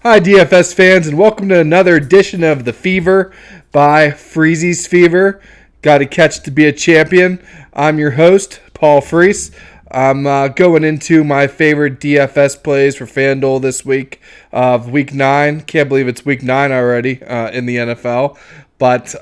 Hi, DFS fans, and welcome to another edition of The Fever by Freezey's Fever. Got to catch to be a champion. I'm your host, Paul Freese. I'm going into my favorite DFS plays for FanDuel this week of Week 9. Can't believe it's Week 9 already in the NFL. But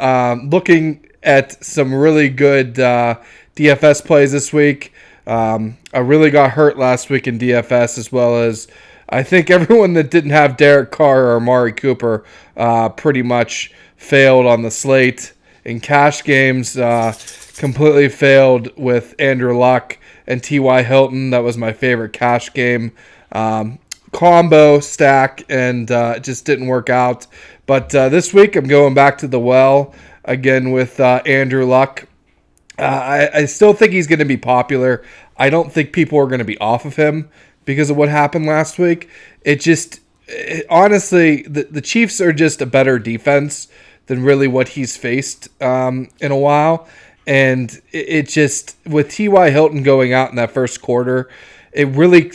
looking at some really good DFS plays this week. I really got hurt last week in DFS, as well as I think everyone that didn't have Derek Carr or Amari Cooper pretty much failed on the slate. In cash games, completely failed with Andrew Luck and T.Y. Hilton. That was my favorite cash game combo stack, and it just didn't work out. But this week, I'm going back to the well again with Andrew Luck. I still think he's going to be popular. I don't think people are going to be off of him because of what happened last week. Honestly, the Chiefs are just a better defense than really what he's faced in a while. And it just, with T.Y. Hilton going out in that first quarter, it really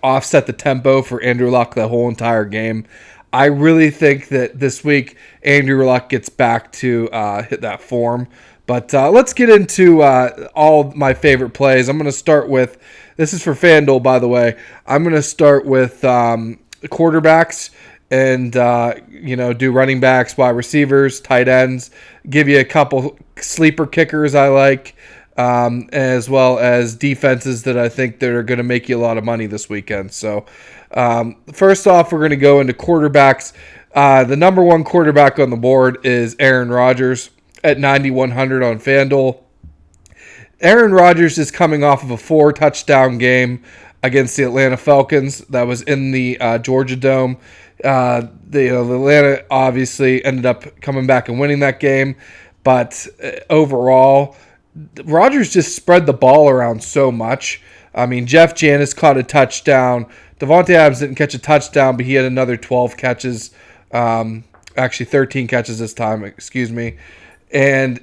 offset the tempo for Andrew Luck the whole entire game. I really think that this week Andrew Luck gets back to hit that form. But let's get into all my favorite plays. I'm going to start with, this is for FanDuel, by the way. I'm going to start with quarterbacks and, do running backs, wide receivers, tight ends, give you a couple sleeper kickers I like, as well as defenses that I think that are going to make you a lot of money this weekend. So first off, we're going to go into quarterbacks. The number one quarterback on the board is Aaron Rodgers at 9,100 on FanDuel. Aaron Rodgers is coming off of a 4-touchdown game against the Atlanta Falcons that was in the Georgia Dome. The Atlanta obviously ended up coming back and winning that game, but overall, Rodgers just spread the ball around so much. I mean, Jeff Janis caught a touchdown. Devontae Adams didn't catch a touchdown, but he had another 12 catches. Actually, 13 catches this time, excuse me. And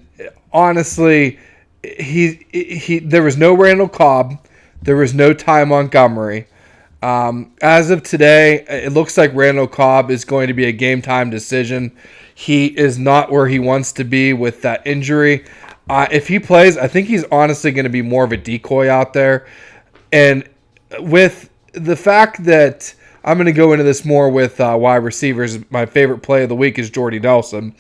honestly, there was no Randall Cobb. There was no Ty Montgomery. As of today, it looks like Randall Cobb is going to be a game-time decision. He is not where he wants to be with that injury. If he plays, I think he's honestly going to be more of a decoy out there. And with the fact that I'm going to go into this more with wide receivers, my favorite play of the week is Jordy Nelson,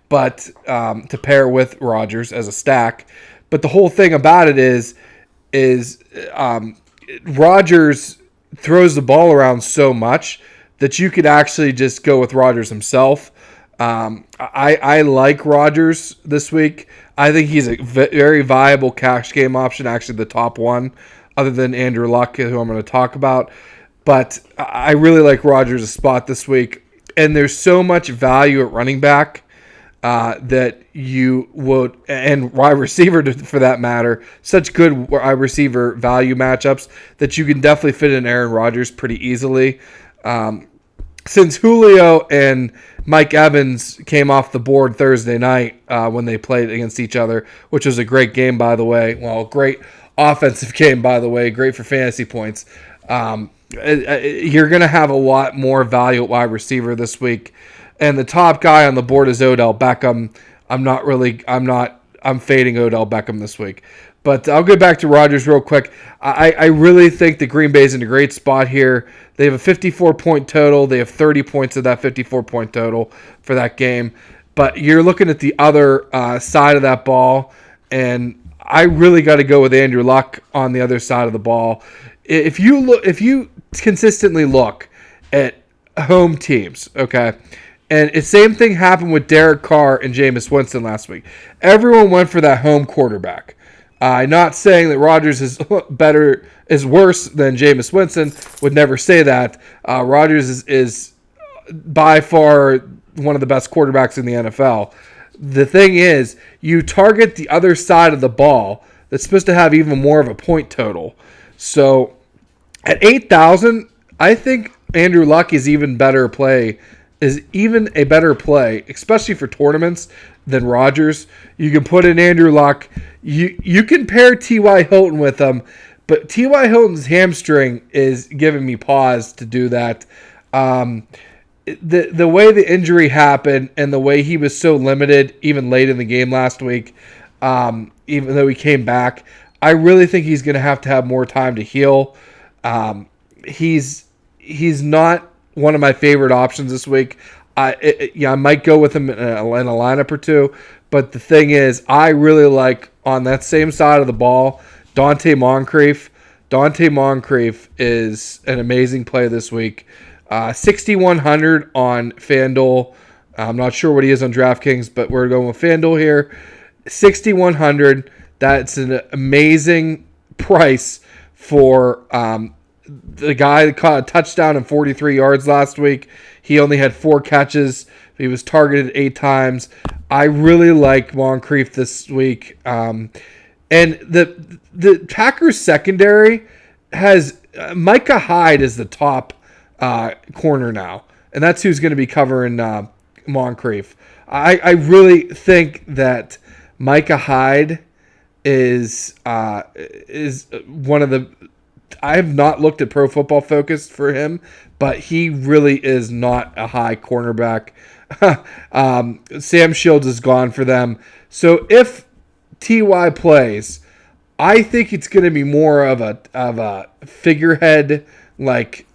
but to pair with Rodgers as a stack. But the whole thing about it is Rodgers throws the ball around so much that you could actually just go with Rodgers himself. I like Rodgers this week. I think he's a very viable cash game option, actually the top one, other than Andrew Luck, who I'm going to talk about. But I really like Rodgers' spot this week. And there's so much value at running back that you would, and wide receiver for that matter, such good wide receiver value matchups that you can definitely fit in Aaron Rodgers pretty easily. Since Julio and Mike Evans came off the board Thursday night when they played against each other, which was a great game, by the way. Well, great offensive game, by the way. Great for fantasy points. You're going to have a lot more value at wide receiver this week. And the top guy on the board is Odell Beckham. I'm fading Odell Beckham this week. But I'll go back to Rodgers real quick. I really think that Green Bay's in a great spot here. They have a 54-point total. They have 30 points of that 54-point total for that game. But you're looking at the other side of that ball, and I really got to go with Andrew Luck on the other side of the ball. If you consistently look at home teams, okay, and the same thing happened with Derek Carr and Jameis Winston last week. Everyone went for that home quarterback. Not saying that Rodgers is worse than Jameis Winston. Would never say that. Rodgers is by far one of the best quarterbacks in the NFL. The thing is, you target the other side of the ball that's supposed to have even more of a point total. So at 8,000, I think Andrew Luck is even a better play, especially for tournaments, than Rodgers. You can put in Andrew Luck. You can pair T.Y. Hilton with him, but T.Y. Hilton's hamstring is giving me pause to do that. The way the injury happened and the way he was so limited even late in the game last week, even though he came back, I really think he's going to have more time to heal. He's not one of my favorite options this week. I might go with him in a lineup or two, but the thing is, I really like on that same side of the ball, Dante Moncrief. Dante Moncrief is an amazing play this week. 6,100 on FanDuel. I'm not sure what he is on DraftKings, but we're going with FanDuel here. 6,100. That's an amazing price for the guy that caught a touchdown and 43 yards last week. He only had 4 catches. He was targeted 8 times. I really like Moncrief this week. And the Packers secondary has Micah Hyde as the top corner now, and that's who's going to be covering Moncrief. I really think that Micah Hyde is one of the. I have not looked at Pro Football Focus for him, but he really is not a high cornerback. Sam Shields is gone for them, so if Ty plays, I think it's going to be more of a figurehead, like,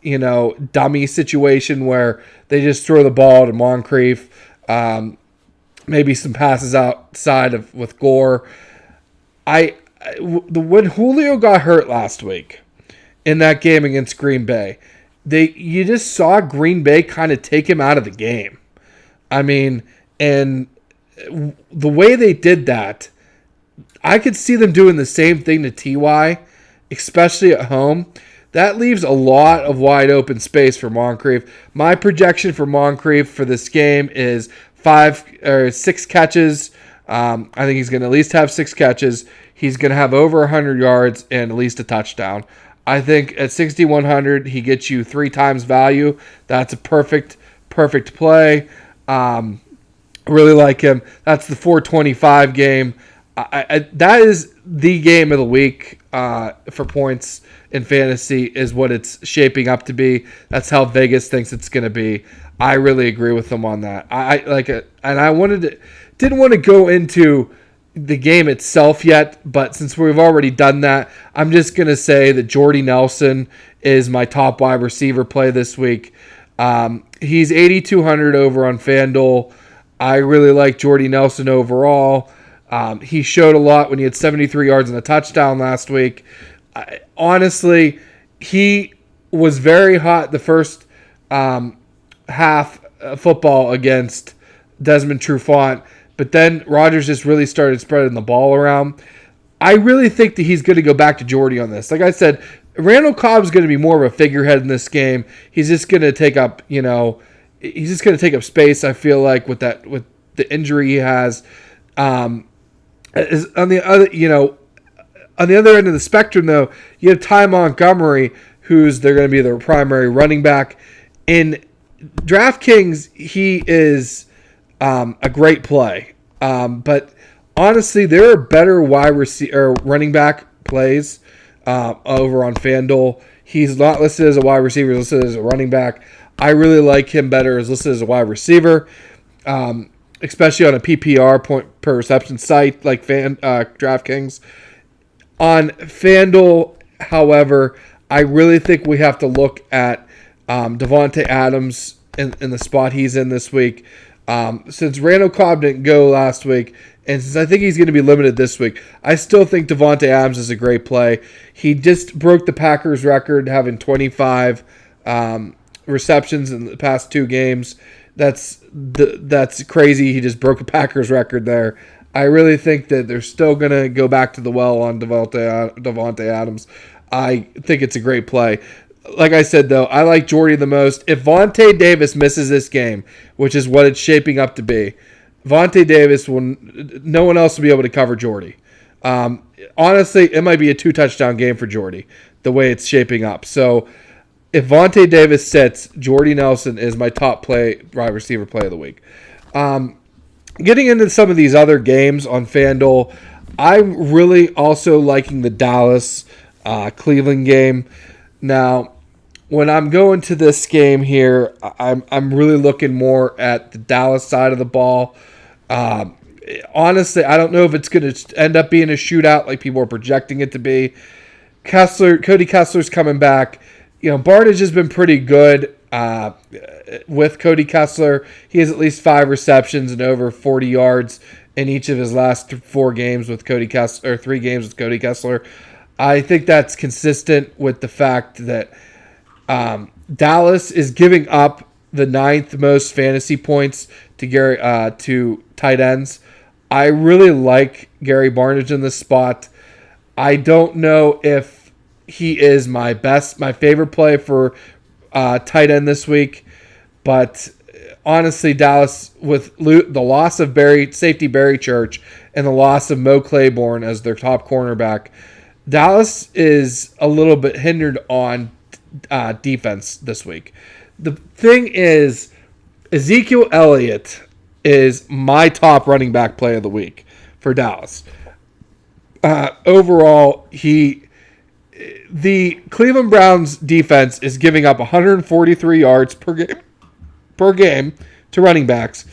dummy situation where they just throw the ball to Moncrief, maybe some passes outside with Gore. When Julio got hurt last week in that game against Green Bay, you just saw Green Bay kind of take him out of the game. I mean, and the way they did that, I could see them doing the same thing to TY, especially at home. That leaves a lot of wide open space for Moncrief. My projection for Moncrief for this game is 5 or 6 catches. I think he's going to at least have 6 catches. He's going to have over 100 yards and at least a touchdown. I think at 6,100, he gets you 3 times value. That's a perfect play. Really like him. That's the 425 game. That is the game of the week for points in fantasy, is what it's shaping up to be. That's how Vegas thinks it's going to be. I really agree with them on that. I like it, and I didn't want to go into the game itself yet, but since we've already done that, I'm just going to say that Jordy Nelson is my top wide receiver play this week. He's 8,200 over on FanDuel. I really like Jordy Nelson overall. He showed a lot when he had 73 yards and a touchdown last week. Honestly, he was very hot the first half football against Desmond Trufant, but then Rodgers just really started spreading the ball around. I really think that he's going to go back to Jordy on this. Like I said, Randall Cobb's going to be more of a figurehead in this game. He's just going to take up, space. I feel like with the injury he has. On the other end of the spectrum, though, you have Ty Montgomery, they're going to be their primary running back. In DraftKings, he is a great play. But honestly, there are better wide receiver running back plays over on FanDuel. He's not listed as a wide receiver; he's listed as a running back. I really like him better as listed as a wide receiver, especially on a PPR point per reception site like DraftKings. On FanDuel, however, I really think we have to look at Davante Adams in the spot he's in this week. Since Randall Cobb didn't go last week, and since I think he's going to be limited this week, I still think Davante Adams is a great play. He just broke the Packers record, having 25 receptions in the past 2 games. That's crazy. He just broke a Packers record there. I really think that they're still going to go back to the well on Davante Adams. I think it's a great play. Like I said, though, I like Jordy the most. If Vontae Davis misses this game, which is what it's shaping up to be, Vontae Davis no one else will be able to cover Jordy. Honestly, it might be a 2-touchdown game for Jordy, the way it's shaping up. So if Vontae Davis sits, Jordy Nelson is my top wide receiver play of the week. Getting into some of these other games on FanDuel, I'm really also liking the Dallas Cleveland game. Now, when I'm going to this game here, I'm really looking more at the Dallas side of the ball. Honestly, I don't know if it's going to end up being a shootout like people are projecting it to be. Cody Kessler's coming back. Barnage has been pretty good with Cody Kessler. He has at least 5 receptions and over 40 yards in each of his last 4 games with Cody Kessler, or 3 games with Cody Kessler. I think that's consistent with the fact that Dallas is giving up the 9th most fantasy points to tight ends. I really like Gary Barnage in this spot. I don't know if he is my favorite play for tight end this week, but honestly, Dallas, with the loss of safety Barry Church and the loss of Mo Claiborne as their top cornerback, Dallas is a little bit hindered on defense this week. The thing is, Ezekiel Elliott is my top running back play of the week for Dallas. Overall, the Cleveland Browns defense is giving up 143 yards per game to running backs,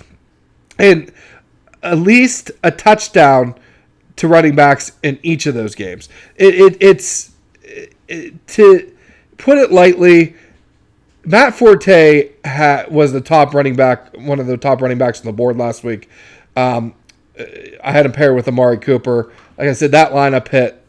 and at least a touchdown to running backs in each of those games. To put it lightly, Matt Forte was the top running back, one of the top running backs on the board last week. I had him paired with Amari Cooper. Like I said, that lineup hit.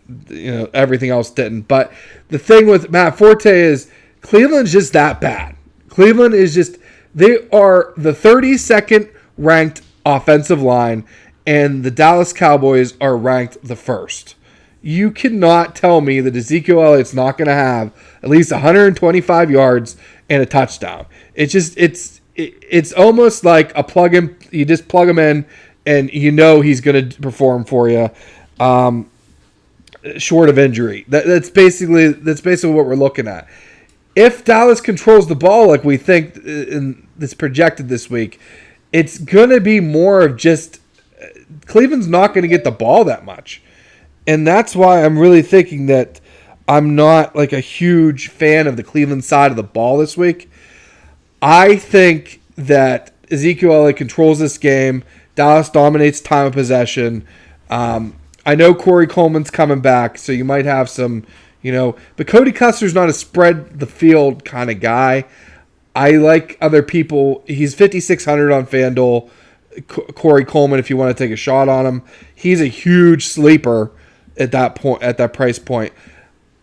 Everything else didn't. But the thing with Matt Forte is Cleveland's just that bad. Cleveland is just, they are the 32nd ranked offensive line, and the Dallas Cowboys are ranked the 1st. You cannot tell me that Ezekiel Elliott's not going to have at least 125 yards and a touchdown. It's almost like a plug-in. You just plug him in, and he's going to perform for you, short of injury. That's basically what we're looking at. If Dallas controls the ball like we think it's projected this week, it's going to be more of just Cleveland's not going to get the ball that much. And that's why I'm really thinking that I'm not like a huge fan of the Cleveland side of the ball this week. I think that Ezekiel Elliott controls this game. Dallas dominates time of possession. I know Corey Coleman's coming back, so you might have some, but Cody Kessler's not a spread the field kind of guy. I like other people. He's 5,600 on FanDuel. Corey Coleman, if you want to take a shot on him, he's a huge sleeper at that point, at that price point.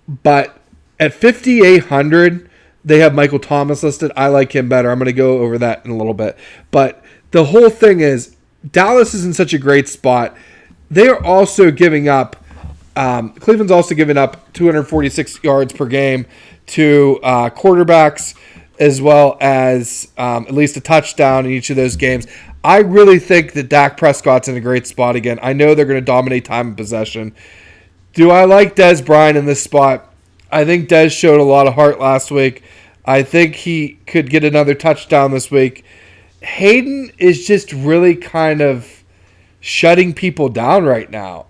But at 5,800, they have Michael Thomas listed. I like him better. I'm going to go over that in a little bit. But the whole thing is, Dallas is in such a great spot. They are also giving up, Cleveland's also giving up 246 yards per game to quarterbacks, as well as at least a touchdown in each of those games. I really think that Dak Prescott's in a great spot again. I know they're going to dominate time of possession. Do I like Dez Bryant in this spot? I think Dez showed a lot of heart last week. I think he could get another touchdown this week. Hayden is just really kind of shutting people down right now.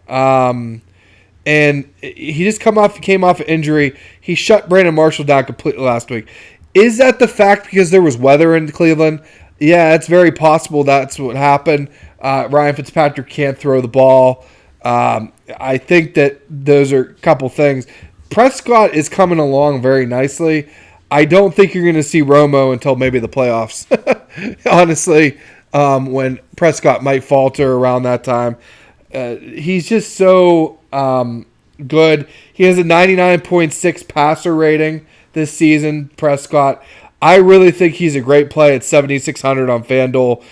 And he just came off an injury. He shut Brandon Marshall down completely last week. Is that the fact because there was weather in Cleveland? Yeah, it's very possible that's what happened. Ryan Fitzpatrick can't throw the ball. I think that those are a couple things. Prescott is coming along very nicely. I don't think you're going to see Romo until maybe the playoffs. Honestly, when Prescott might falter around that time. He's just so good. He has a 99.6 passer rating this season, Prescott. I really think he's a great play at 7,600 on FanDuel.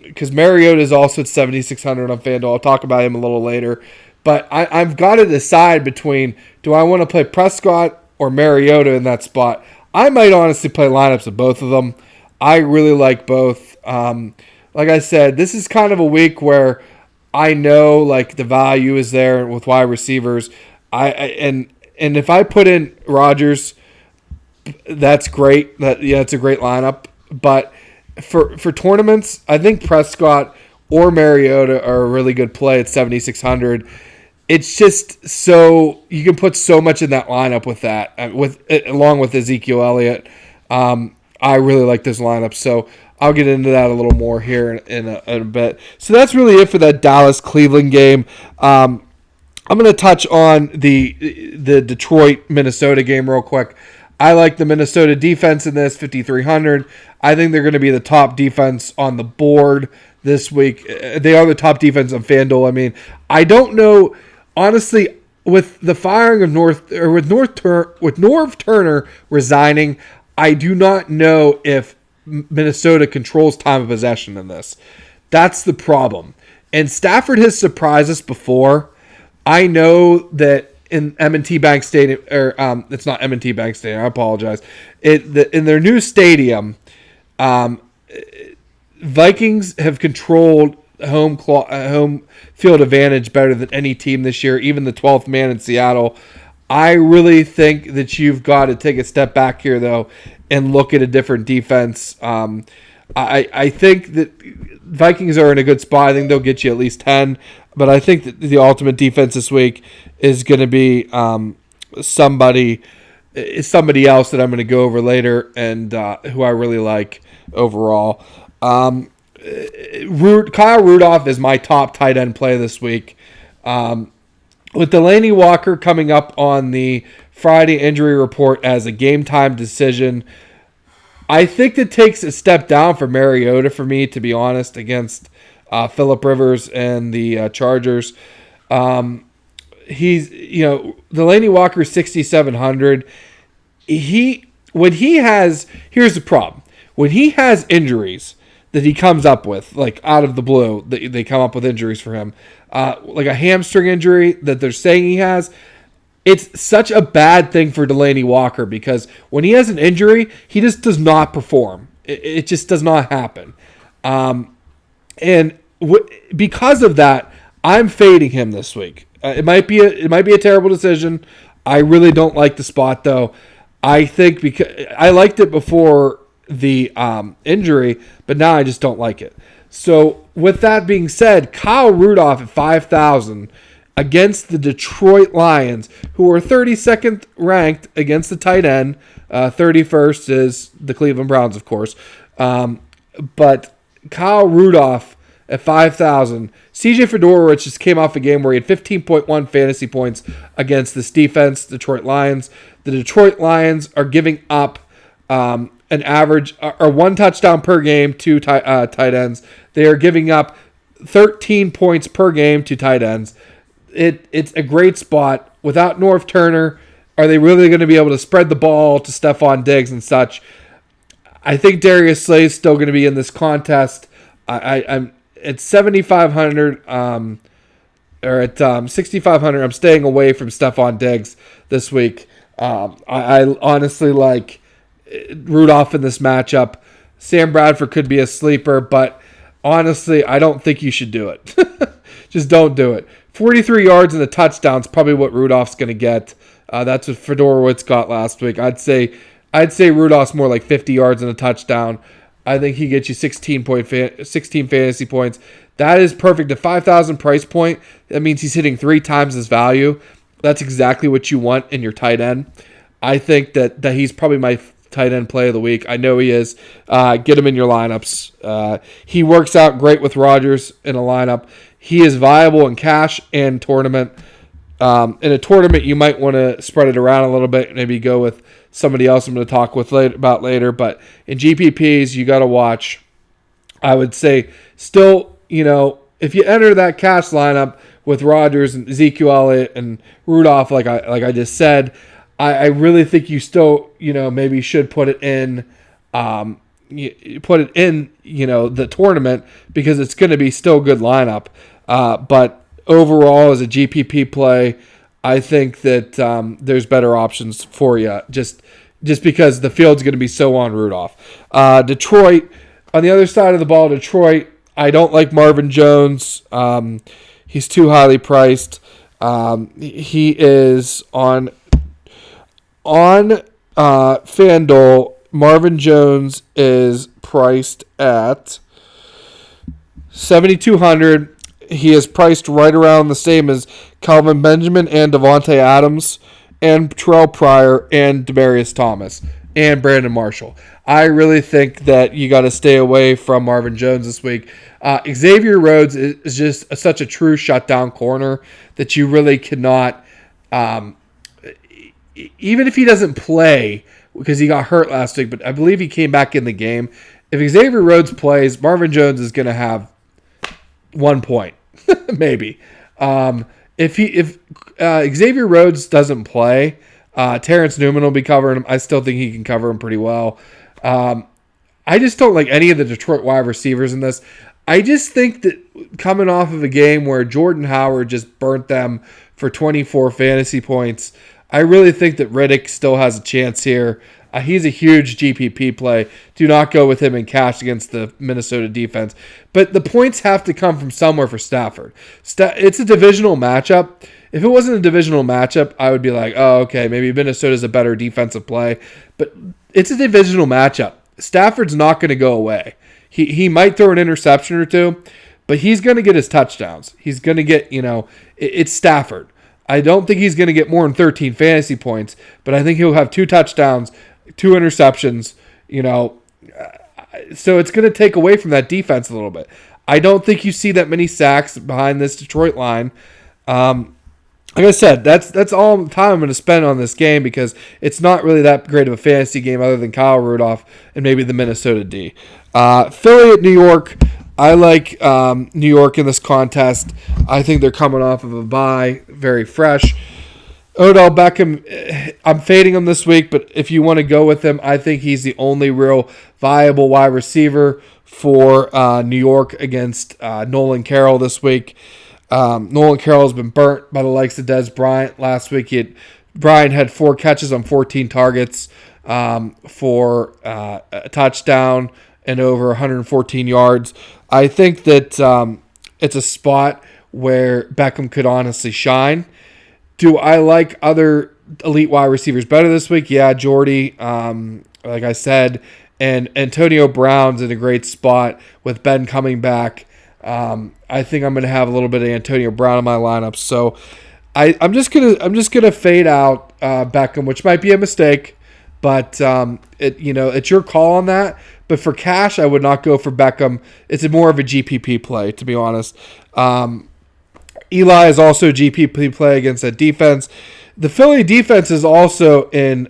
Because Mariota is also at 7,600 on FanDuel. I'll talk about him a little later. But I've got to decide between, do I want to play Prescott or Mariota in that spot? I might honestly play lineups of both of them. I really like both. Like I said, this is kind of a week where I know like the value is there with wide receivers. And if I put in Rodgers, that's great. It's a great lineup. But for tournaments, I think Prescott or Mariota are a really good play at 7,600. it's just so you can put so much in that lineup with that, along with Ezekiel Elliott. I really like this lineup, so I'll get into that a little more here in a bit. So that's really it for that Dallas-Cleveland game. I'm going to touch on the Detroit-Minnesota game real quick. I like the Minnesota defense in this, 5,300. I think they're going to be the top defense on the board this week. They are the top defense on FanDuel. I mean, I don't know, honestly, with the firing of Norv Turner resigning, I do not know if Minnesota controls time of possession in this. That's the problem. And Stafford has surprised us before. I know that in M&T Bank Stadium, or it's not M&T Bank Stadium, I apologize. In their new stadium, Vikings have controlled home field advantage better than any team this year, even the 12th man in Seattle. I really think that you've got to take a step back here, though, and look at a different defense. I think that Vikings are in a good spot. I think they'll get you at least 10. But I think that the ultimate defense this week is going to be somebody else that I'm going to go over later and who I really like overall. Kyle Rudolph is my top tight end play this week. With Delaney Walker coming up on the Friday injury report as a game-time decision, I think it takes a step down for Mariota for me, to be honest, against Phillip Rivers and the Chargers. He's, Delaney Walker 6,700. Here's the problem. When he has injuries that he comes up with, like out of the blue, they come up with injuries for him, like a hamstring injury that they're saying he has, it's such a bad thing for Delaney Walker because when he has an injury, he just does not perform. It just does not happen. Because of that, I'm fading him this week. It might be a terrible decision. I really don't like the spot though. I think because I liked it before the injury, but now I just don't like it. So with that being said, Kyle Rudolph at 5,000 against the Detroit Lions, who are 32nd ranked against the tight end. 31st is the Cleveland Browns, of course. But Kyle Rudolph at 5,000. CJ Fedorowicz just came off a game where he had 15.1 fantasy points against this defense, Detroit Lions. The Detroit Lions are giving up an average or one touchdown per game to tight ends. They are giving up 13 points per game to tight ends. It's a great spot. Without Norv Turner, are they really going to be able to spread the ball to Stephon Diggs and such? I think Darius Slay's still going to be in this contest. I'm at 7,500 or at 6,500. I'm staying away from Stephon Diggs this week. I honestly like Rudolph in this matchup. Sam Bradford could be a sleeper, but honestly, I don't think you should do it. Just don't do it. 43 yards and a touchdown is probably what Rudolph's going to get. That's what Fedorowicz got last week. I'd say Rudolph's more like 50 yards and a touchdown. I think he gets you 16 fantasy points. That is perfect. At 5,000 price point, that means he's hitting 3 times his value. That's exactly what you want in your tight end. I think that he's probably my tight end play of the week. I know he is. Get him in your lineups. He works out great with Rodgers in a lineup. He is viable in cash and tournament. In a tournament, you might want to spread it around a little bit, maybe go with somebody else I'm going to talk about later. But in GPPs, you got to watch. I would say still, if you enter that cash lineup with Rodgers and Ezekiel Elliott and Rudolph, like I just said, I really think you still, maybe should put it in, the tournament because it's going to be still a good lineup. But overall, as a GPP play, I think that there's better options for you just because the field's going to be so on Rudolph. Detroit, on the other side of the ball, Detroit, I don't like Marvin Jones. He's too highly priced. He is on FanDuel. Marvin Jones is priced at 7,200. he is priced right around the same as Calvin Benjamin and Devontae Adams and Terrell Pryor and Demaryius Thomas and Brandon Marshall. I really think that you got to stay away from Marvin Jones this week. Xavier Rhodes is just such a true shutdown corner that you really cannot, even if he doesn't play because he got hurt last week, but I believe he came back in the game. If Xavier Rhodes plays, Marvin Jones is going to have 1 point, maybe. If Xavier Rhodes doesn't play, Terrence Newman will be covering him. I still think he can cover him pretty well. I just don't like any of the Detroit wide receivers in this. I just think that coming off of a game where Jordan Howard just burnt them for 24 fantasy points, I really think that Riddick still has a chance here. He's a huge GPP play. Do not go with him in cash against the Minnesota defense. But the points have to come from somewhere for Stafford. It's a divisional matchup. If it wasn't a divisional matchup, I would be like, oh, okay, maybe Minnesota's a better defensive play. But it's a divisional matchup. Stafford's not going to go away. He might throw an interception or two, but he's going to get his touchdowns. He's going to get, it's Stafford. I don't think he's going to get more than 13 fantasy points, but I think he'll have 2 touchdowns, 2 interceptions, so it's going to take away from that defense a little bit. I don't think you see that many sacks behind this Detroit line. Like I said, that's all the time I'm going to spend on this game because it's not really that great of a fantasy game other than Kyle Rudolph and maybe the Minnesota D. Philly at New York. I like New York in this contest. I think they're coming off of a bye, very fresh. Odell Beckham, I'm fading him this week, but if you want to go with him, I think he's the only real viable wide receiver for New York against Nolan Carroll this week. Nolan Carroll has been burnt by the likes of Dez Bryant last week. Bryant had 4 catches on 14 targets for a touchdown and over 114 yards. I think that it's a spot where Beckham could honestly shine. Do I like other elite wide receivers better this week? Yeah, Jordy, like I said, and Antonio Brown's in a great spot with Ben coming back. I think I'm going to have a little bit of Antonio Brown in my lineup, so I'm just gonna fade out Beckham, which might be a mistake, but it's your call on that. But for cash, I would not go for Beckham. It's more of a GPP play, to be honest. Eli is also a GPP play against that defense. The Philly defense is also in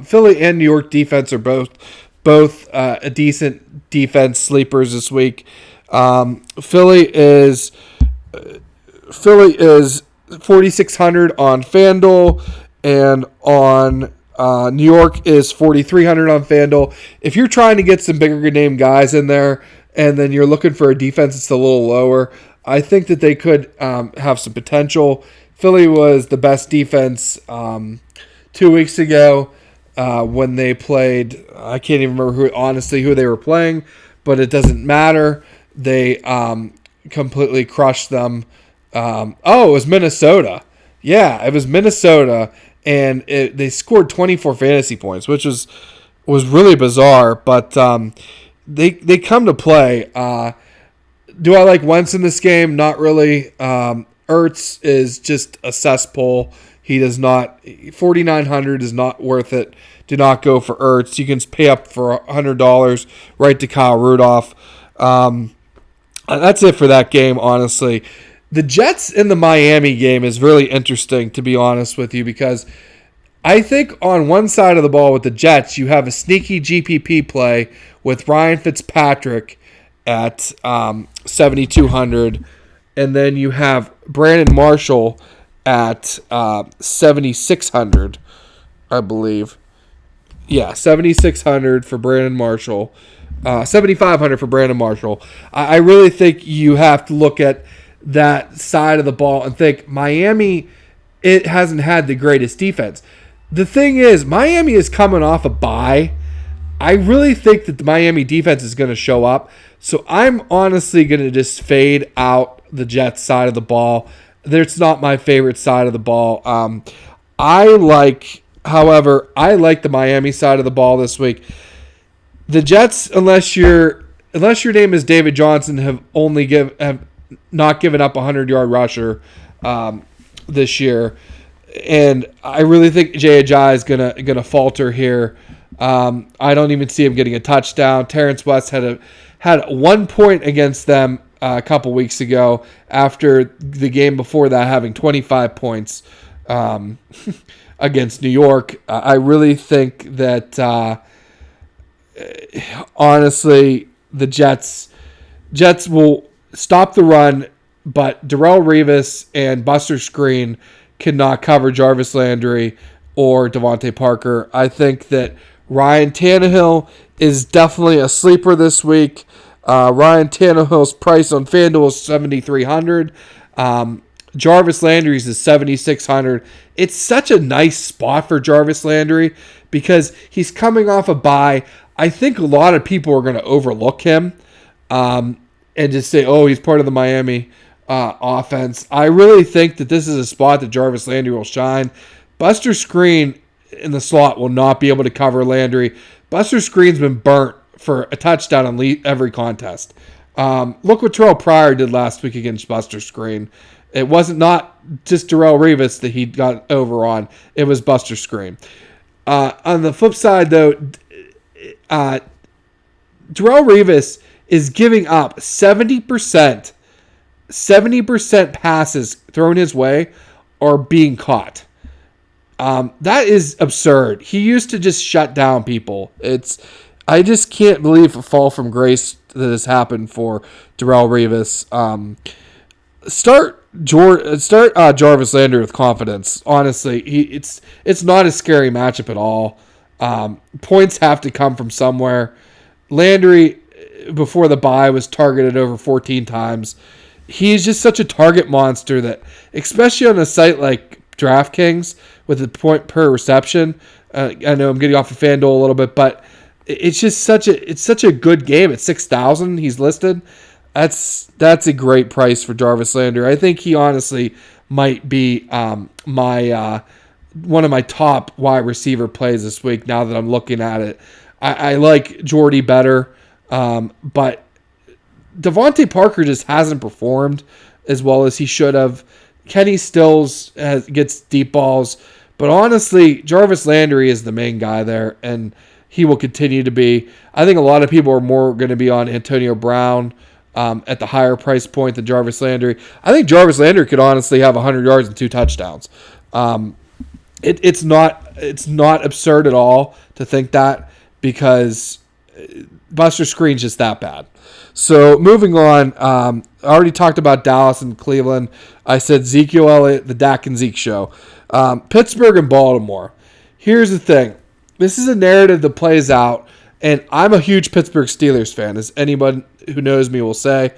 Philly and New York defense are both a decent defense sleepers this week. Philly is 4,600 on FanDuel, and on New York is 4,300 on FanDuel. If you're trying to get some bigger name guys in there, and then you're looking for a defense that's a little lower, I think that they could have some potential. Philly was the best defense 2 weeks ago when they played. I can't even remember who they were playing, but it doesn't matter. They completely crushed them. It was Minnesota. Yeah, it was Minnesota, and they scored 24 fantasy points, which was really bizarre. But they come to play. Do I like Wentz in this game? Not really. Ertz is just a cesspool. He does not. 4,900 is not worth it. Do not go for Ertz. You can pay up for $100 right to Kyle Rudolph. That's it for that game, honestly. The Jets in the Miami game is really interesting, to be honest with you, because I think on one side of the ball with the Jets, you have a sneaky GPP play with Ryan Fitzpatrick at 7,200, and then you have Brandon Marshall at 7,600, I believe. Yeah, 7,600 for Brandon Marshall. 7,500 for Brandon Marshall. I really think you have to look at that side of the ball and think Miami, it hasn't had the greatest defense. The thing is, Miami is coming off a bye. I really think that the Miami defense is going to show up. So I'm honestly going to just fade out the Jets side of the ball. It's not my favorite side of the ball. I like the Miami side of the ball this week. The Jets, unless your name is David Johnson, have not giving up a 100-yard rusher this year. And I really think Jay Ajayi is gonna falter here. I don't even see him getting a touchdown. Terrence West had 1 point against them a couple weeks ago after the game before that having 25 points against New York. I really think that honestly the Jets will stop the run, but Darrelle Revis and Buster Screen cannot cover Jarvis Landry or Devontae Parker. I think that Ryan Tannehill is definitely a sleeper this week. Ryan Tannehill's price on FanDuel is $7,300. Jarvis Landry's is $7,600. It's such a nice spot for Jarvis Landry because he's coming off a bye. I think a lot of people are going to overlook him and just say, oh, he's part of the Miami offense. I really think that this is a spot that Jarvis Landry will shine. Buster Screen in the slot will not be able to cover Landry. Buster Screen's been burnt for a touchdown in every contest. Look what Terrell Pryor did last week against Buster Screen. It wasn't not just Darrelle Revis that he got over on. It was Buster Screen. On the flip side, though, Darrelle Revis is giving up 70% passes thrown his way are being caught. That is absurd. He used to just shut down people. I just can't believe a fall from grace that has happened for Darrelle Revis. Start Jarvis Landry with confidence. Honestly, it's not a scary matchup at all. Points have to come from somewhere. Landry, before the bye, was targeted over 14 times. He's just such a target monster that, especially on a site like DraftKings with a point per reception, I know I'm getting off of FanDuel a little bit, but it's just such a good game. At 6,000, he's listed. That's a great price for Jarvis Landry. I think he honestly might be my one of my top wide receiver plays this week. Now that I'm looking at it, I like Jordy better, but Devontae Parker just hasn't performed as well as he should have. Kenny Stills gets deep balls, but honestly, Jarvis Landry is the main guy there, and he will continue to be. I think a lot of people are more going to be on Antonio Brown at the higher price point than Jarvis Landry. I think Jarvis Landry could honestly have 100 yards and 2 touchdowns. It's not absurd at all to think that because Buster Screen's just that bad. So moving on, I already talked about Dallas and Cleveland. I said Ezekiel Elliott, the Dak and Zeke show. Pittsburgh and Baltimore. Here's the thing. This is a narrative that plays out, and I'm a huge Pittsburgh Steelers fan, as anyone who knows me will say.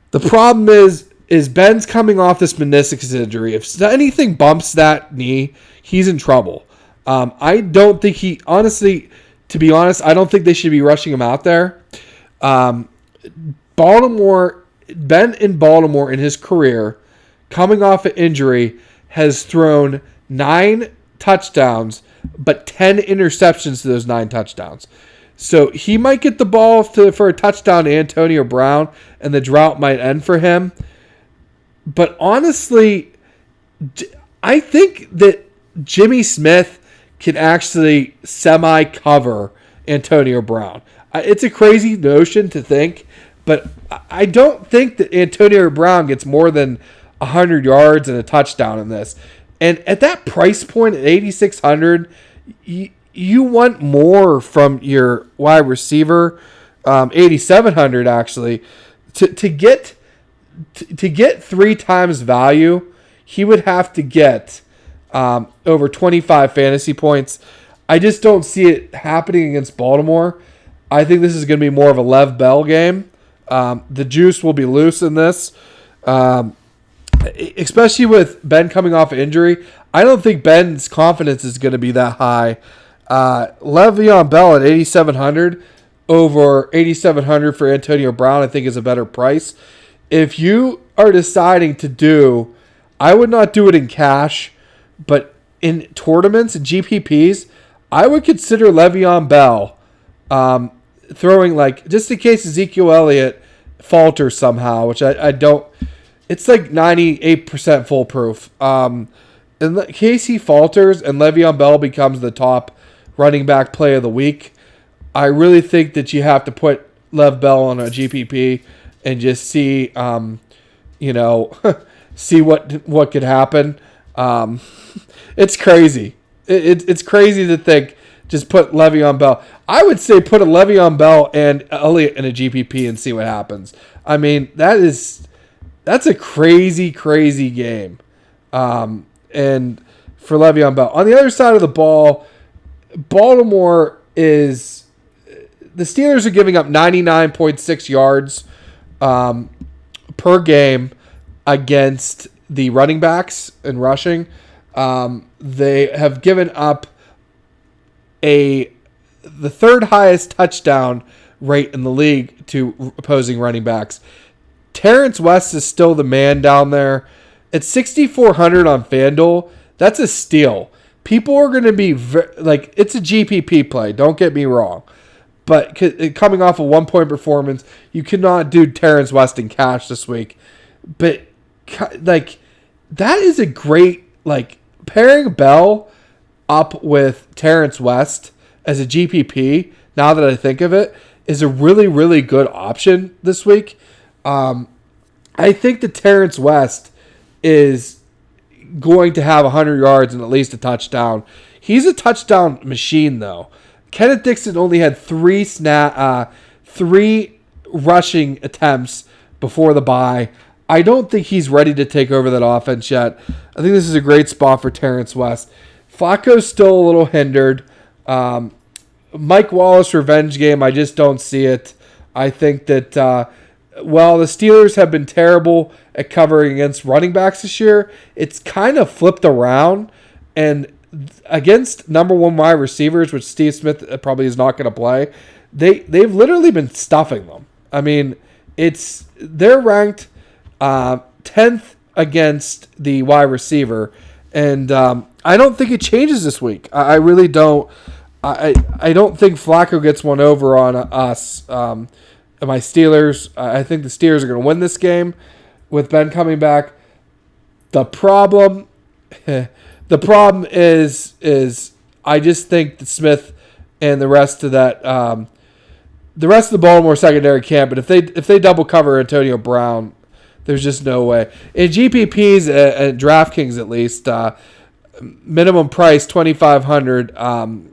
The problem is Ben's coming off this meniscus injury. If anything bumps that knee, he's in trouble. I don't think to be honest, I don't think they should be rushing him out there. Ben in Baltimore in his career, coming off an injury, has thrown 9 touchdowns, but 10 interceptions to those 9 touchdowns. So he might get the ball for a touchdown to Antonio Brown, and the drought might end for him. But honestly, I think that Jimmy Smith can actually semi-cover Antonio Brown. It's a crazy notion to think, but I don't think that Antonio Brown gets more than 100 yards and a touchdown in this. And at that price point at $8,600, you want more from your wide receiver, $8,700 actually, to get 3 times value. He would have to get over 25 fantasy points. I just don't see it happening against Baltimore. I think this is going to be more of a Lev Bell game. The juice will be loose in this, especially with Ben coming off injury. I don't think Ben's confidence is going to be that high. Le'Veon Bell at $8,700 over $8,700 for Antonio Brown, I think is a better price. If you are deciding to do, I would not do it in cash, but in tournaments and GPPs, I would consider Le'Veon Bell throwing, like, just in case Ezekiel Elliott falters somehow, which I don't. It's like 98% foolproof. In case he falters and Le'Veon Bell becomes the top running back play of the week, I really think that you have to put Lev Bell on a GPP and just see, see what could happen. It's crazy. It's crazy to think just put Le'Veon Bell. I would say put a Le'Veon Bell and Elliott in a GPP and see what happens. I mean, that's a crazy, crazy game. And for Le'Veon Bell. On the other side of the ball, Baltimore is... The Steelers are giving up 99.6 yards per game against the running backs in rushing. They have given up the third highest touchdown rate in the league to opposing running backs. Terrence West is still the man down there. At 6,400 on FanDuel, that's a steal. People are going to be it's a GPP play. Don't get me wrong. But coming off a 1-point performance, you cannot do Terrence West in cash this week. But that is a great pairing Bell up with Terrence West as a GPP. Now that I think of it, is a really, really good option this week. I think that Terrence West is going to have 100 yards and at least a touchdown. He's a touchdown machine, though. Kenneth Dixon only had three rushing attempts before the bye. I don't think he's ready to take over that offense yet. I think this is a great spot for Terrence West. Flacco's still a little hindered. Mike Wallace revenge game, I just don't see it. I think that, the Steelers have been terrible at covering against running backs this year, it's kind of flipped around. And against number one wide receivers, which Steve Smith probably is not going to play, they've literally been stuffing them. I mean, they're ranked 10th against the wide receiver, and I don't think it changes this week. I really don't. I don't think Flacco gets one over on us. My Steelers. I think the Steelers are going to win this game with Ben coming back. The problem is I just think that Smith and the rest of the Baltimore secondary can't. But if they double cover Antonio Brown, there's just no way. In GPPs and DraftKings at least, minimum price $2,500.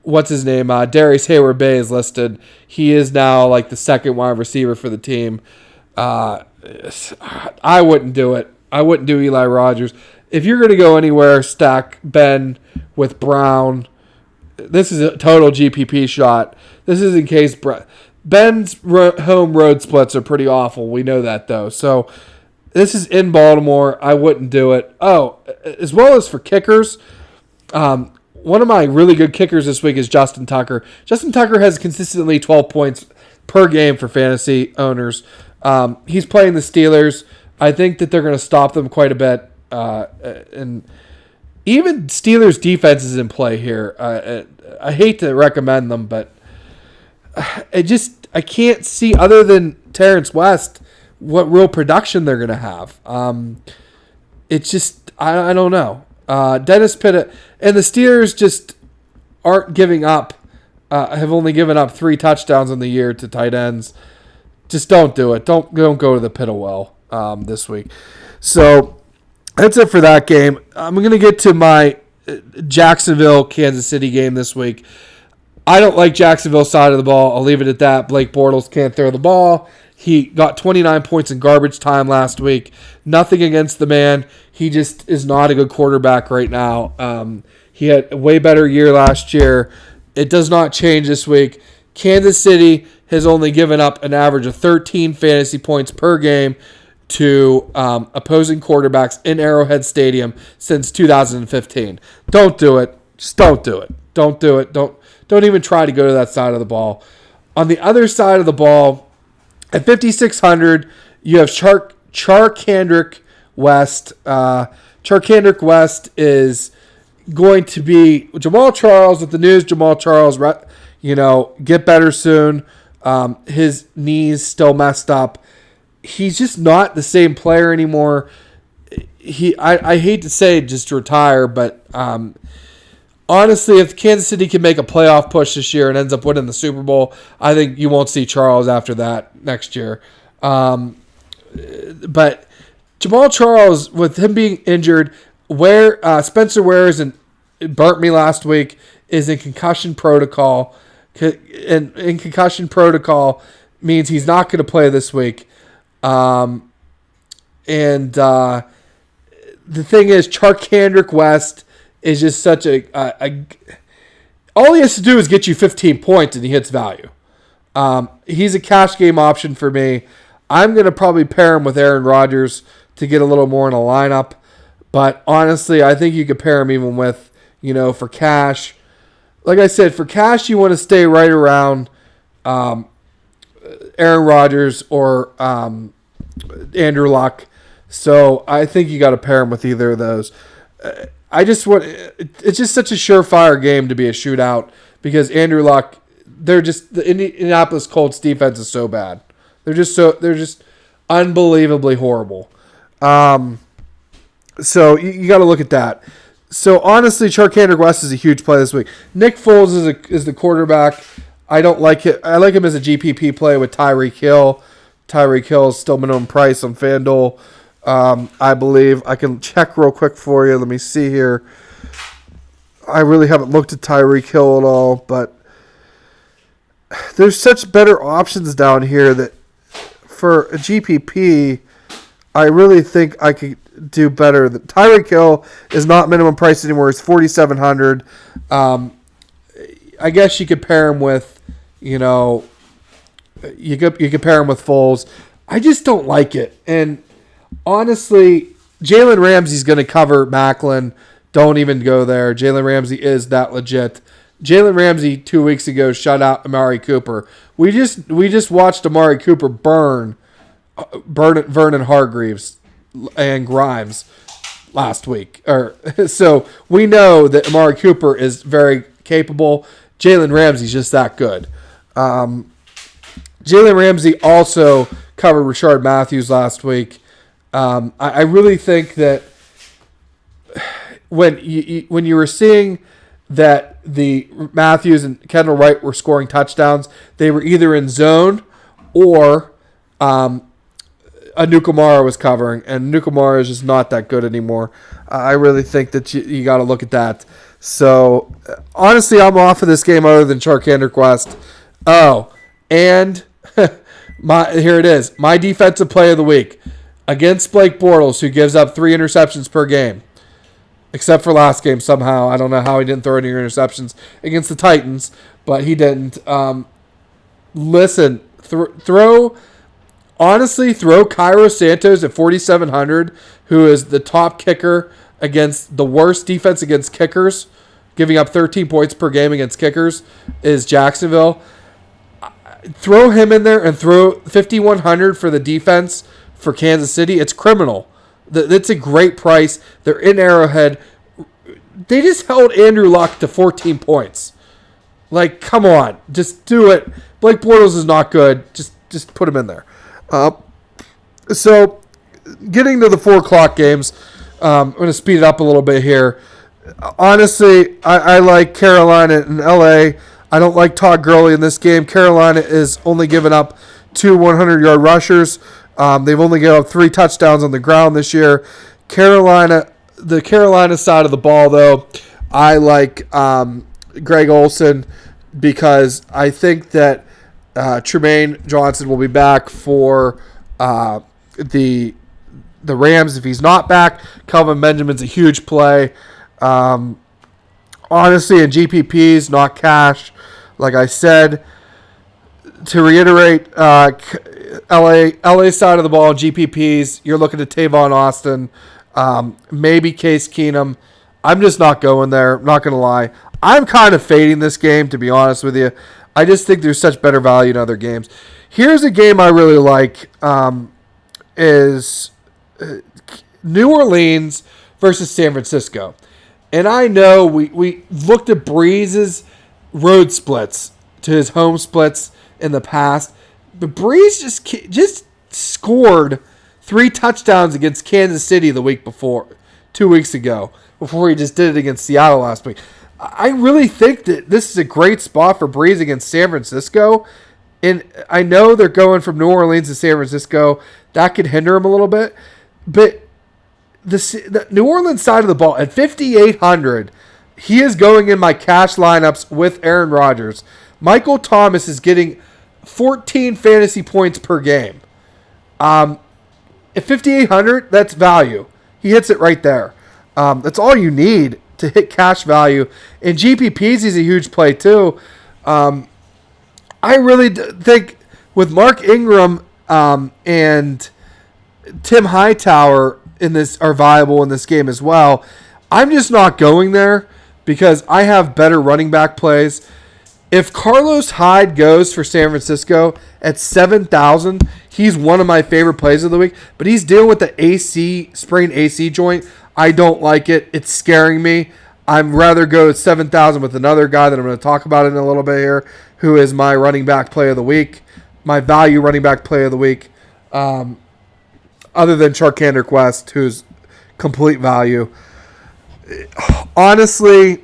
What's his name? Darius Hayward-Bay is listed. He is now like the second wide receiver for the team. I wouldn't do it. I wouldn't do Eli Rogers. If you're going to go anywhere, stack Ben with Brown. This is a total GPP shot. This is in case Ben's home road splits are pretty awful. We know that, though. So this is in Baltimore. I wouldn't do it. Oh, as well as for kickers, one of my really good kickers this week is Justin Tucker. Justin Tucker has consistently 12 points per game for fantasy owners. He's playing the Steelers. I think that they're going to stop them quite a bit. And even Steelers defense is in play here. I hate to recommend them, but I can't see, other than Terrence West, what real production they're going to have. It's just, I don't know. Dennis Pitta and the Steelers just aren't giving up. Have only given up 3 touchdowns on the year to tight ends. Just don't do it. Don't go to the Pitta well this week. So that's it for that game. I'm going to get to my Jacksonville Kansas City game this week. I don't like Jacksonville's side of the ball. I'll leave it at that. Blake Bortles can't throw the ball. He got 29 points in garbage time last week. Nothing against the man. He just is not a good quarterback right now. He had a way better year last year. It does not change this week. Kansas City has only given up an average of 13 fantasy points per game to opposing quarterbacks in Arrowhead Stadium since 2015. Don't do it. Just don't do it. Don't do it. Don't even try to go to that side of the ball. On the other side of the ball, at 5,600, you have Charkandrick West. Charkandrick West is going to be Jamal Charles with the news. Jamal Charles, get better soon. His knees still messed up. He's just not the same player anymore. I hate to say just retire, but honestly, if Kansas City can make a playoff push this year and ends up winning the Super Bowl, I think you won't see Charles after that next year. But Jamal Charles, with him being injured, Spencer Ware burnt me last week, is in concussion protocol. And in concussion protocol means he's not going to play this week. The thing is, Charkandrick West is just such all he has to do is get you 15 points and he hits value. He's a cash game option for me. I'm going to probably pair him with Aaron Rodgers to get a little more in a lineup. But honestly, I think you could pair him even with, for cash. Like I said, for cash, you want to stay right around Aaron Rodgers or Andrew Luck. So I think you got to pair him with either of those. It's just such a surefire game to be a shootout because Andrew Luck, the Indianapolis Colts defense is so bad. They're just unbelievably horrible. So you got to look at that. So honestly, Charkandrick West is a huge play this week. Nick Foles is the quarterback. I don't like it. I like him as a GPP play with Tyreek Hill. Tyreek Hill is still minimum price on FanDuel. I believe I can check real quick for you. Let me see here. I really haven't looked at Tyreek Hill at all, but there's such better options down here that for a GPP, I really think I could do better. Tyreek Hill is not minimum price anymore. It's $4,700. I guess you could pair him with, you could pair him with Foles. I just don't like it. And honestly, Jalen Ramsey's going to cover Macklin. Don't even go there. Jalen Ramsey is that legit. Jalen Ramsey 2 weeks ago shut out Amari Cooper. We just watched Amari Cooper burn Vernon Hargreaves and Grimes last week. So we know that Amari Cooper is very capable. Jalen Ramsey's just that good. Jalen Ramsey also covered Rashard Matthews last week. I really think that when you were seeing that the Matthews and Kendall Wright were scoring touchdowns, they were either in zone or Anukamara was covering, and Anukamara is just not that good anymore. I really think that you got to look at that. So honestly, I'm off of this game other than Charkandrick West. Oh, and here it is. My defensive play of the week against Blake Bortles, who gives up 3 interceptions per game. Except for last game somehow. I don't know how he didn't throw any interceptions against the Titans, but he didn't. Listen, throw Cairo Santos at 4,700, who is the top kicker against the worst defense against kickers, giving up 13 points per game against kickers, is Jacksonville. Throw him in there and throw 5,100 for the defense for Kansas City. It's criminal. That's a great price. They're in Arrowhead. They just held Andrew Luck to 14 points. Like, come on. Just do it. Blake Bortles is not good. Just put him in there. So, getting to the 4 o'clock games, I'm going to speed it up a little bit here. Honestly, I like Carolina and LA. I don't like Todd Gurley in this game. Carolina is only giving up 2 100-yard rushers. They've only given up 3 touchdowns on the ground this year. The Carolina side of the ball, though, I like Greg Olsen because I think that Tremaine Johnson will be back for the Rams. If he's not back, Kelvin Benjamin's a huge play. Honestly, in GPPs, not cash. Like I said, to reiterate, LA side of the ball, GPPs, you're looking at Tavon Austin, maybe Case Keenum. I'm just not going there. I'm not going to lie. I'm kind of fading this game, to be honest with you. I just think there's such better value in other games. Here's a game I really like, is New Orleans versus San Francisco. And I know we looked at Breeze's road splits to his home splits in the past. But Breeze just scored 3 touchdowns against Kansas City the week before, 2 weeks ago, before he just did it against Seattle last week. I really think that this is a great spot for Breeze against San Francisco. And I know they're going from New Orleans to San Francisco. That could hinder him a little bit. But the New Orleans side of the ball, at 5,800, he is going in my cash lineups with Aaron Rodgers. Michael Thomas is getting 14 fantasy points per game. At 5,800, that's value. He hits it right there. That's all you need to hit cash value. And GPPs is a huge play too. I really think with Mark Ingram and Tim Hightower are viable in this game as well. I'm just not going there because I have better running back plays. If Carlos Hyde goes for San Francisco at 7,000, he's one of my favorite plays of the week. But he's dealing with the sprained AC joint. I don't like it. It's scaring me. I'd rather go at 7,000 with another guy that I'm going to talk about in a little bit here, who is my running back play of the week, my value running back play of the week, other than Charkander Quest, who's complete value. Honestly,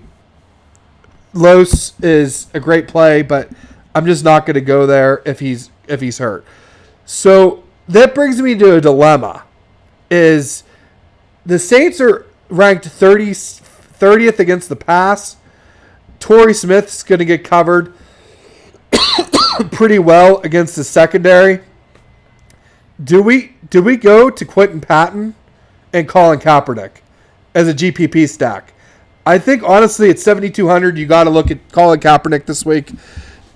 Los is a great play, but I'm just not going to go there if he's hurt. So that brings me to a dilemma. Is the Saints are ranked 30th against the pass. Torrey Smith's going to get covered pretty well against the secondary. Do we go to Quentin Patton and Colin Kaepernick as a GPP stack? I think, honestly, at 7,200, you got to look at Colin Kaepernick this week.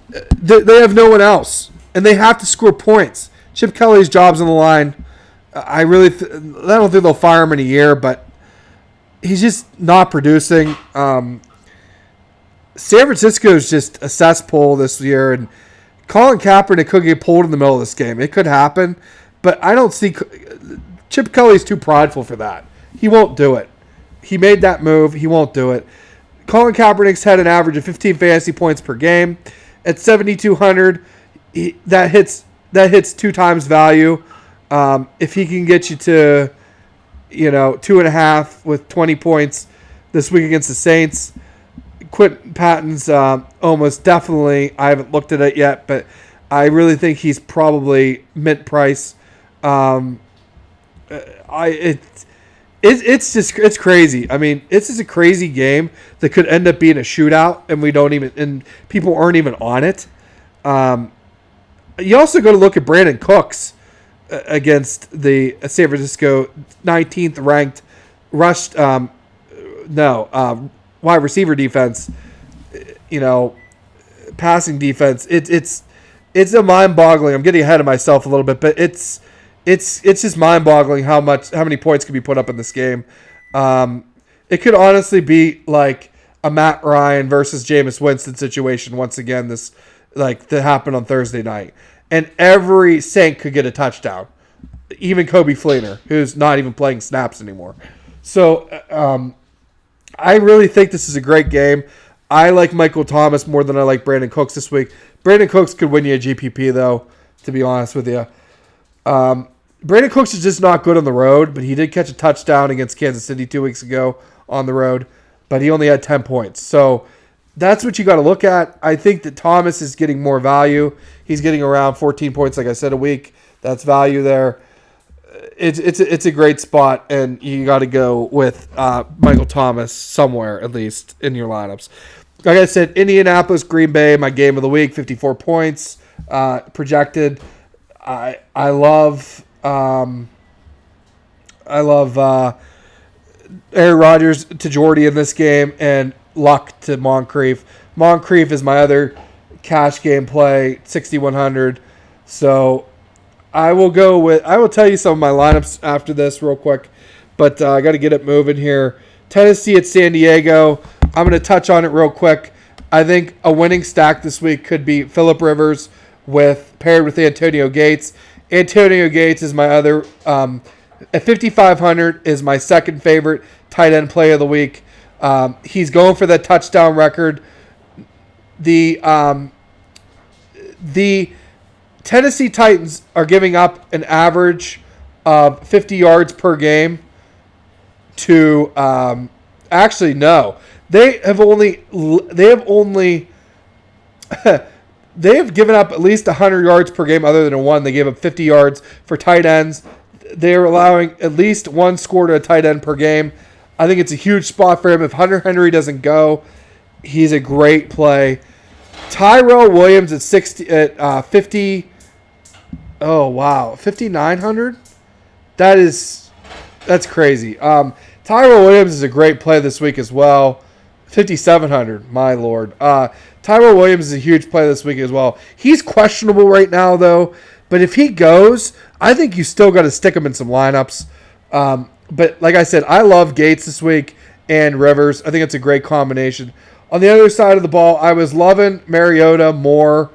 They have no one else, and they have to score points. Chip Kelly's job's on the line. I don't think they'll fire him in a year, but he's just not producing. San Francisco is just a cesspool this year, and Colin Kaepernick could get pulled in the middle of this game. It could happen, but I don't see Chip Kelly's too prideful for that. He won't do it. He made that move. He won't do it. Colin Kaepernick's had an average of 15 fantasy points per game. At 7,200, that hits 2 times value. If he can get you to, 2.5 with 20 points this week against the Saints, Quentin Patton's almost definitely. I haven't looked at it yet, but I really think he's probably mint price. It's crazy. I mean, it's just a crazy game that could end up being a shootout, and people aren't even on it. You also got to look at Brandon Cooks against the San Francisco 19th ranked wide receiver defense. Passing defense. It's a mind-boggling. I'm getting ahead of myself a little bit, but it's just mind-boggling how many points can be put up in this game. It could honestly be like a Matt Ryan versus Jameis Winston situation once again. That happened on Thursday night, and every Saint could get a touchdown, even Kobe Fleener, who's not even playing snaps anymore. So I really think this is a great game. I like Michael Thomas more than I like Brandon Cooks this week. Brandon Cooks could win you a GPP though, to be honest with you. Brandon Cooks is just not good on the road, but he did catch a touchdown against Kansas City 2 weeks ago on the road, but he only had 10 points. So that's what you got to look at. I think that Thomas is getting more value. He's getting around 14 points, like I said, a week. That's value there. It's a great spot, and you got to go with Michael Thomas somewhere, at least, in your lineups. Like I said, Indianapolis, Green Bay, my game of the week, 54 points projected. I love Aaron Rodgers to Jordy in this game, and Luck to Moncrief. Moncrief is my other cash game play, 6,100. So I will tell you some of my lineups after this real quick, but I got to get it moving here. Tennessee at San Diego. I'm going to touch on it real quick. I think a winning stack this week could be Phillip Rivers paired with Antonio Gates. Antonio Gates is my other, at 5,500 is my second favorite tight end play of the week. He's going for that touchdown record. The The Tennessee Titans are giving up an average of 50 yards per game to actually no. They have only they have given up at least 100 yards per game other than one. They gave up 50 yards for tight ends. They're allowing at least one score to a tight end per game. I think it's a huge spot for him. If Hunter Henry doesn't go, he's a great play. Tyrell Williams at 50. Oh wow, 5,900. That's crazy. Tyrell Williams is a great play this week as well. 5,700. My lord. Tyrell Williams is a huge play this week as well. He's questionable right now though, but if he goes, I think you still got to stick him in some lineups. But like I said, I love Gates this week and Rivers. I think it's a great combination. On the other side of the ball, I was loving Mariota more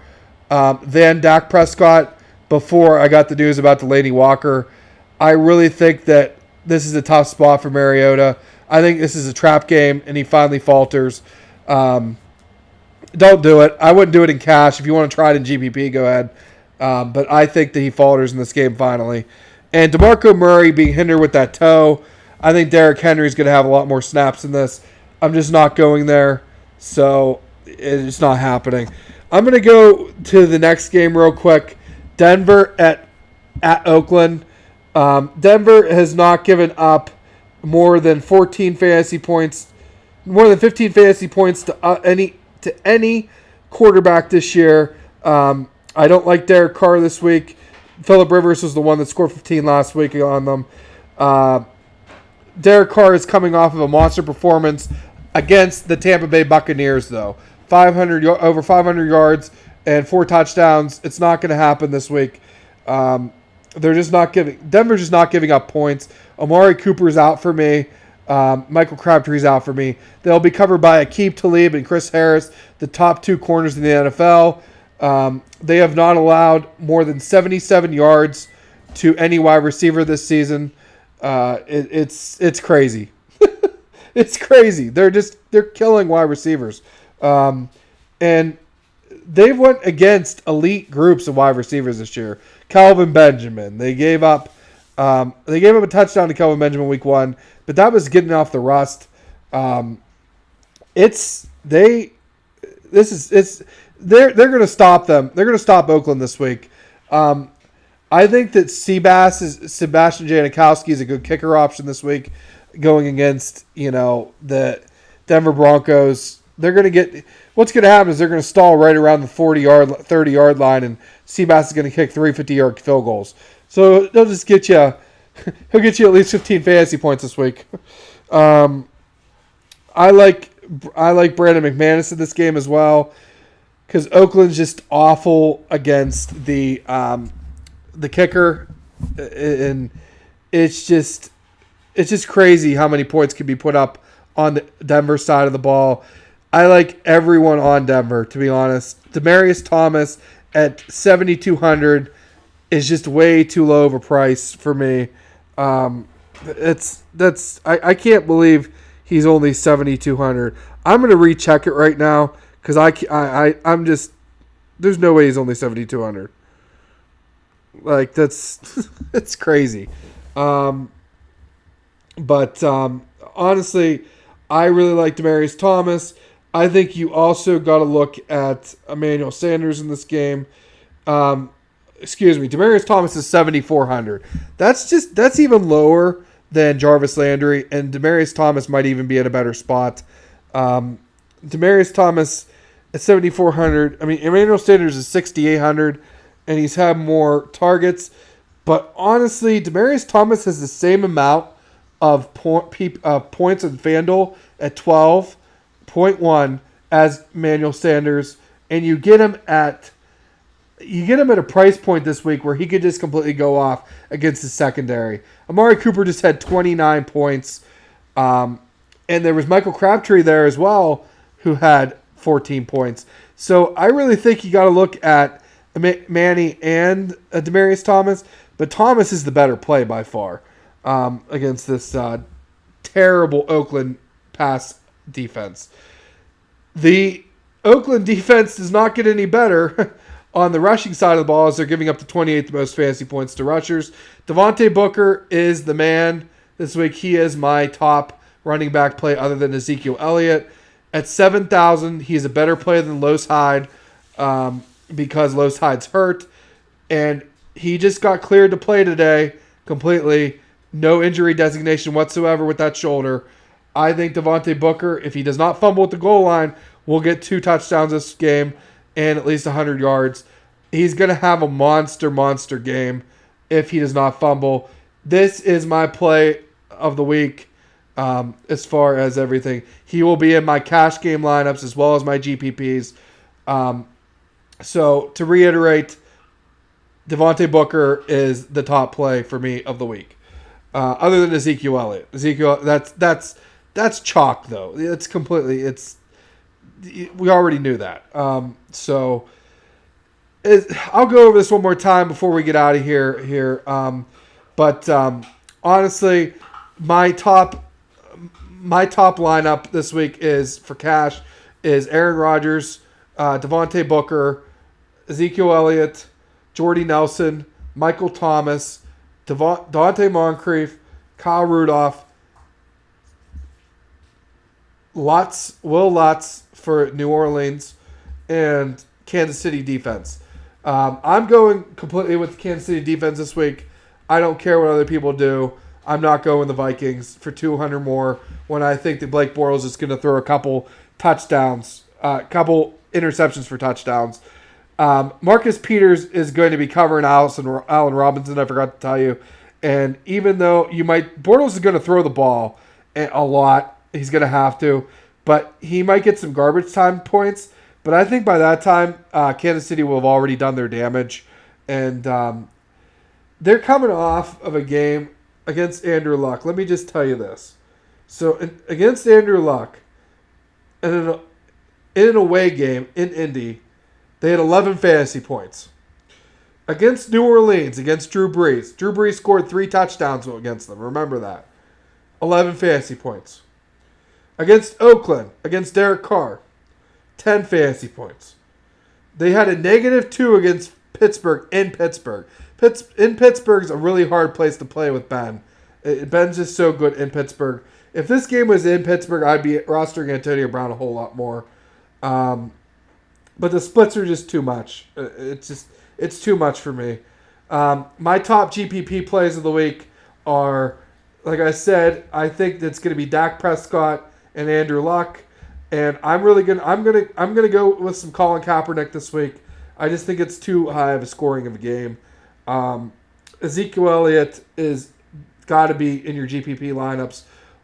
than Dak Prescott before I got the news about Delaney Walker. I really think that this is a tough spot for Mariota. I think this is a trap game, and he finally falters. Don't do it. I wouldn't do it in cash. If you want to try it in GPP, go ahead. But I think that he falters in this game finally. And DeMarco Murray being hindered with that toe. I think Derrick Henry is going to have a lot more snaps in this. I'm just not going there. So it's not happening. I'm going to go to the next game real quick. Denver at Oakland. Denver has not given up more than 15 fantasy points to any quarterback this year. I don't like Derek Carr this week. Phillip Rivers was the one that scored 15 last week on them. Derek Carr is coming off of a monster performance against the Tampa Bay Buccaneers, though. Over 500 yards and 4 touchdowns. It's not going to happen this week. Denver's just not giving up points. Amari Cooper's out for me. Michael Crabtree's out for me. They'll be covered by Aqib Talib and Chris Harris, the top 2 corners in the NFL. They have not allowed more than 77 yards to any wide receiver this season. It's crazy. It's crazy. They're killing wide receivers. And they've went against elite groups of wide receivers this year. Calvin Benjamin. They gave up a touchdown to Calvin Benjamin week 1, but that was getting off the rust. They're going to stop them. They're going to stop Oakland this week. I think that Sebastian Janikowski is a good kicker option this week, going against the Denver Broncos. What's going to happen is they're going to stall right around the 30-yard line, and Seabass is going to kick 3 50-yard field goals. So he'll get you at least 15 fantasy points this week. I like Brandon McManus in this game as well, because Oakland's just awful against the kicker, and it's just crazy how many points can be put up on the Denver side of the ball. I like everyone on Denver, to be honest. Demaryius Thomas at 7,200 is just way too low of a price for me. I can't believe he's only 7,200. I'm gonna recheck it right now because I'm just, there's no way he's only 7,200. Like that's it's crazy. But honestly, I really like Demaryius Thomas. I think you also got to look at Emmanuel Sanders in this game. Demaryius Thomas is 7,400. That's even lower than Jarvis Landry, and Demaryius Thomas might even be in a better spot. Demaryius Thomas at 7,400. I mean, Emmanuel Sanders is 6,800, and he's had more targets. But honestly, Demaryius Thomas has the same amount of points on FanDuel at 12.1 as Emmanuel Sanders, and you get him at a price point this week where he could just completely go off against the secondary. Amari Cooper just had 29 points, and there was Michael Crabtree there as well, who had 14 points. So I really think you got to look at Manny and Demaryius Thomas, but Thomas is the better play by far against this terrible Oakland pass defense. The Oakland defense does not get any better on the rushing side of the ball is they're giving up the 28th most fantasy points to rushers. Devontae Booker is the man this week. He is my top running back play other than Ezekiel Elliott. At 7,000, he's a better play than Los Hyde because Los Hyde's hurt. And he just got cleared to play today completely. No injury designation whatsoever with that shoulder. I think Devontae Booker, if he does not fumble at the goal line, will get 2 touchdowns this game and at least 100 yards. He's going to have a monster game if he does not fumble. This is my play of the week as far as everything. He will be in my cash game lineups as well as my GPPs. So to reiterate, Devontae Booker is the top play for me of the week. Other than Ezekiel Elliott. That's chalk though. We already knew that. So I'll go over this one more time before we get out of here. But honestly, my top lineup this week is for cash is Aaron Rodgers, Devontae Booker, Ezekiel Elliott, Jordy Nelson, Michael Thomas, Dante Moncrief, Kyle Rudolph, Will Lutz for New Orleans, and Kansas City defense. I'm going completely with the Kansas City defense this week. I don't care what other people do. I'm not going the Vikings for 200 more when I think that Blake Bortles is going to throw a couple touchdowns, couple interceptions for touchdowns. Marcus Peters is going to be covering Allen Robinson, I forgot to tell you. And even though Bortles is going to throw the ball a lot, he's going to have to, but he might get some garbage time points. But I think by that time, Kansas City will have already done their damage. And they're coming off of a game against Andrew Luck. Let me just tell you this. So against Andrew Luck, in an away game in Indy, they had 11 fantasy points. Against New Orleans, against Drew Brees. Drew Brees scored 3 touchdowns against them. Remember that. 11 fantasy points. Against Oakland, against Derek Carr, 10 fantasy points. They had a -2 against Pittsburgh in Pittsburgh. Pittsburgh is a really hard place to play with Ben. Ben's just so good in Pittsburgh. If this game was in Pittsburgh, I'd be rostering Antonio Brown a whole lot more. But the splits are just too much. It's too much for me. My top GPP plays of the week are, like I said, I think it's going to be Dak Prescott and Andrew Luck, and I'm gonna go with some Colin Kaepernick this week. I just think it's too high of a scoring of a game. Ezekiel Elliott is got to be in your GPP lineups,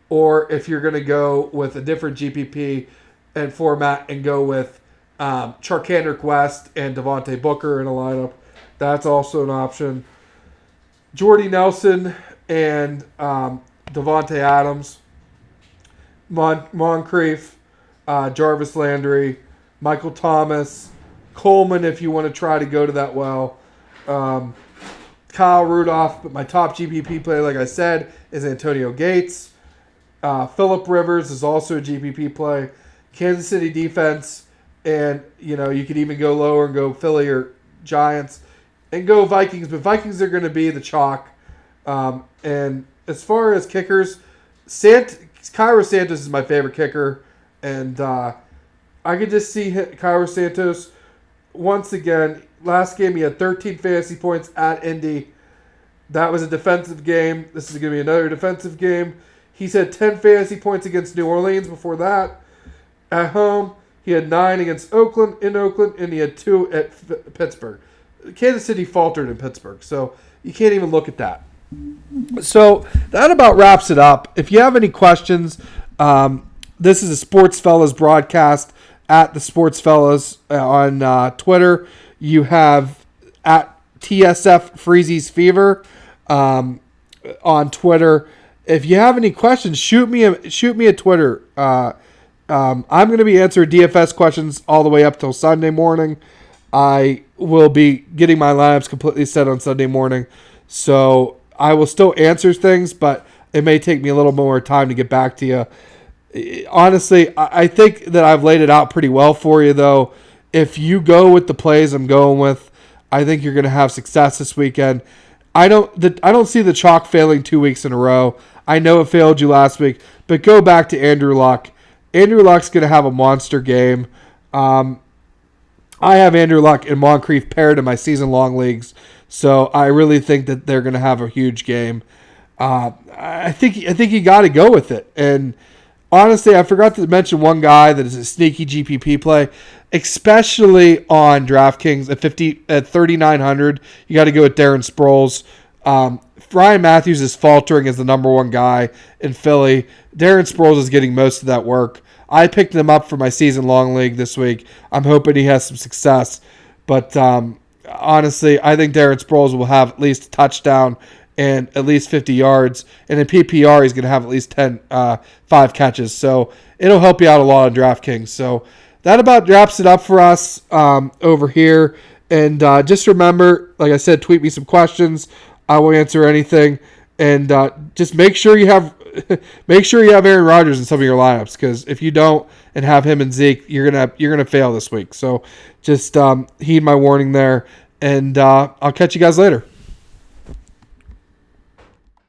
or if you're going to go with a different GPP and format and go with Charkandrick West and Devontae Booker in a lineup, that's also an option. Jordy Nelson and Devontae Adams, Moncrief, Jarvis Landry, Michael Thomas, Coleman if you want to try to go to that well. Kyle Rudolph, but my top GPP play, like I said, is Antonio Gates. Phillip Rivers is also a GPP play. Kansas City defense, and you could even go lower and go Philly or Giants, and go Vikings. But Vikings are going to be the chalk. And as far as kickers, Cairo Santos is my favorite kicker, and I could just see Cairo Santos once again. Last game, he had 13 fantasy points at Indy. That was a defensive game. This is going to be another defensive game. He's had 10 fantasy points against New Orleans before that. At home, he had 9 against Oakland, and he had 2 at Pittsburgh. Kansas City faltered in Pittsburgh, so you can't even look at that. So that about wraps it up. If you have any questions, this is a Sports Fellas broadcast at the Sports Fellas on Twitter. You have at TSF Freezey's Fever on Twitter. If you have any questions, shoot me a Twitter. I'm going to be answering DFS questions all the way up till Sunday morning. I will be getting my lineups completely set on Sunday morning, so I will still answer things, but it may take me a little more time to get back to you. Honestly, I think that I've laid it out pretty well for you, though. if you go with the plays I'm going with, I think you're going to have success this weekend. I don't see the chalk failing 2 weeks in a row. I know it failed you last week, but go back to Andrew Luck. Andrew Luck's going to have a monster game. I have Andrew Luck and Moncrief paired in my season-long leagues, so I really think that they're going to have a huge game. I think you got to go with it. And honestly, I forgot to mention one guy that is a sneaky GPP play, especially on DraftKings at 3,900. You got to go with Darren Sproles. Ryan Matthews is faltering as the number one guy in Philly. Darren Sproles is getting most of that work. I picked him up for my season-long league this week. I'm hoping he has some success. But honestly, I think Darren Sproles will have at least a touchdown and at least 50 yards. And in PPR, he's going to have at least 5 catches. So it'll help you out a lot on DraftKings. So that about wraps it up for us over here. And just remember, like I said, tweet me some questions. I will answer anything. And just make sure you have Aaron Rodgers in some of your lineups, because if you don't and have him and Zeke, you're gonna fail this week. So just heed my warning there. And I'll catch you guys later.